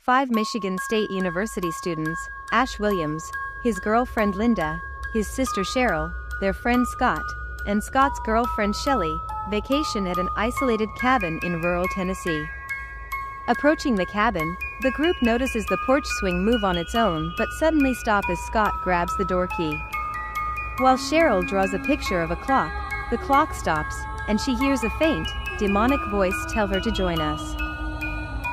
5 Michigan State University students, Ash Williams, his girlfriend Linda, his sister Cheryl, their friend Scott, and Scott's girlfriend Shelley, vacation at an isolated cabin in rural Tennessee. Approaching the cabin, the group notices the porch swing move on its own but suddenly stop as Scott grabs the door key. While Cheryl draws a picture of a clock, the clock stops, and she hears a faint, demonic voice tell her to join us.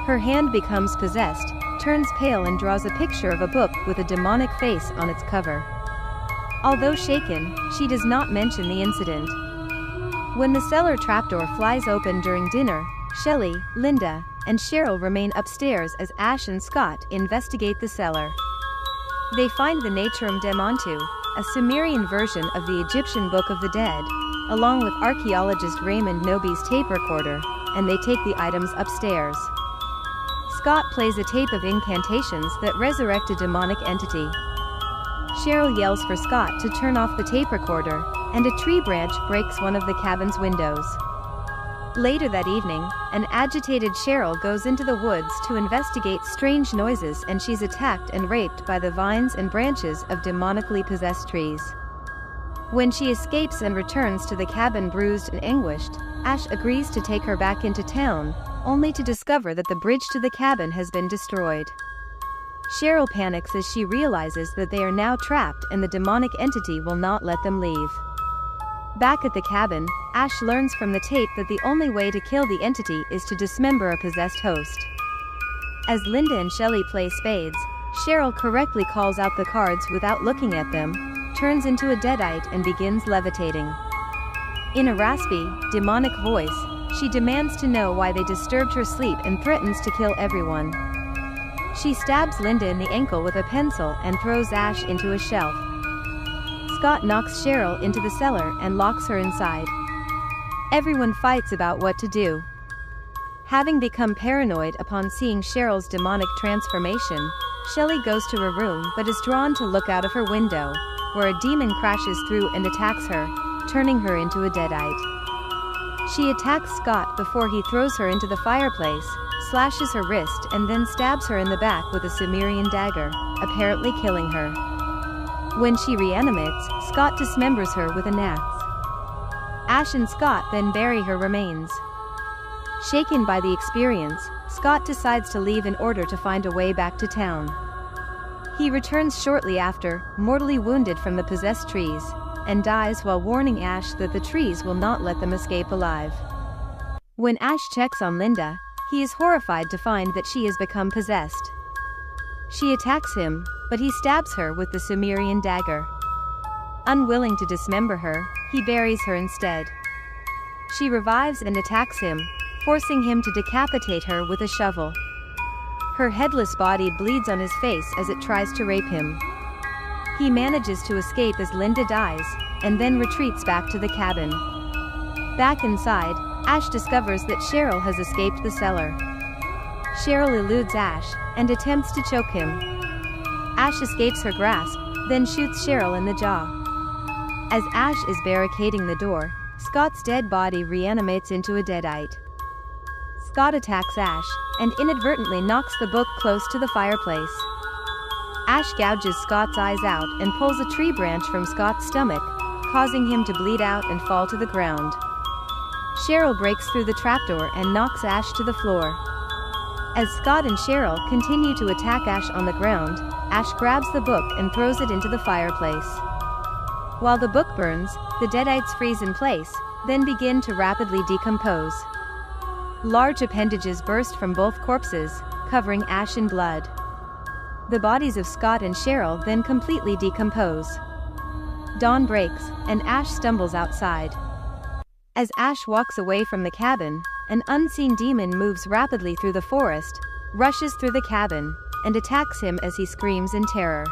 Her hand becomes possessed, turns pale and draws a picture of a book with a demonic face on its cover. Although shaken, she does not mention the incident. When the cellar trapdoor flies open during dinner, Shelley, Linda, and Cheryl remain upstairs as Ash and Scott investigate the cellar. They find the Naturum Demontu, a Sumerian version of the Egyptian Book of the Dead, along with archaeologist Raymond Noby's tape recorder, and they take the items upstairs. Scott plays a tape of incantations that resurrect a demonic entity. Cheryl yells for Scott to turn off the tape recorder, and a tree branch breaks one of the cabin's windows. Later that evening, an agitated Cheryl goes into the woods to investigate strange noises, and she's attacked and raped by the vines and branches of demonically possessed trees. When she escapes and returns to the cabin bruised and anguished, Ash agrees to take her back into town, only to discover that the bridge to the cabin has been destroyed. Cheryl panics as she realizes that they are now trapped and the demonic entity will not let them leave. Back at the cabin, Ash learns from the tape that the only way to kill the entity is to dismember a possessed host. As Linda and Shelley play spades, Cheryl correctly calls out the cards without looking at them, turns into a deadite and begins levitating. In a raspy, demonic voice, she demands to know why they disturbed her sleep and threatens to kill everyone. She stabs Linda in the ankle with a pencil and throws Ash into a shelf. Scott knocks Cheryl into the cellar and locks her inside. Everyone fights about what to do. Having become paranoid upon seeing Cheryl's demonic transformation, Shelley goes to her room but is drawn to look out of her window, where a demon crashes through and attacks her, turning her into a deadite. She attacks Scott before he throws her into the fireplace, slashes her wrist and then stabs her in the back with a Sumerian dagger, apparently killing her. When she reanimates, Scott dismembers her with an axe. Ash and Scott then bury her remains. Shaken by the experience, Scott decides to leave in order to find a way back to town. He returns shortly after, mortally wounded from the possessed trees, and dies while warning Ash that the trees will not let them escape alive. When Ash checks on Linda, he is horrified to find that she has become possessed. She attacks him, but he stabs her with the Sumerian dagger. Unwilling to dismember her, he buries her instead. She revives and attacks him, forcing him to decapitate her with a shovel. Her headless body bleeds on his face as it tries to rape him. He manages to escape as Linda dies, and then retreats back to the cabin. Back inside, Ash discovers that Cheryl has escaped the cellar. Cheryl eludes Ash, and attempts to choke him. Ash escapes her grasp, then shoots Cheryl in the jaw. As Ash is barricading the door, Scott's dead body reanimates into a deadite. Scott attacks Ash, and inadvertently knocks the book close to the fireplace. Ash gouges Scott's eyes out and pulls a tree branch from Scott's stomach, causing him to bleed out and fall to the ground. Cheryl breaks through the trapdoor and knocks Ash to the floor. As Scott and Cheryl continue to attack Ash on the ground, Ash grabs the book and throws it into the fireplace. While the book burns, the deadites freeze in place, then begin to rapidly decompose. Large appendages burst from both corpses, covering Ash in blood. The bodies of Scott and Cheryl then completely decompose. Dawn breaks, and Ash stumbles outside. As Ash walks away from the cabin, an unseen demon moves rapidly through the forest, rushes through the cabin, and attacks him as he screams in terror.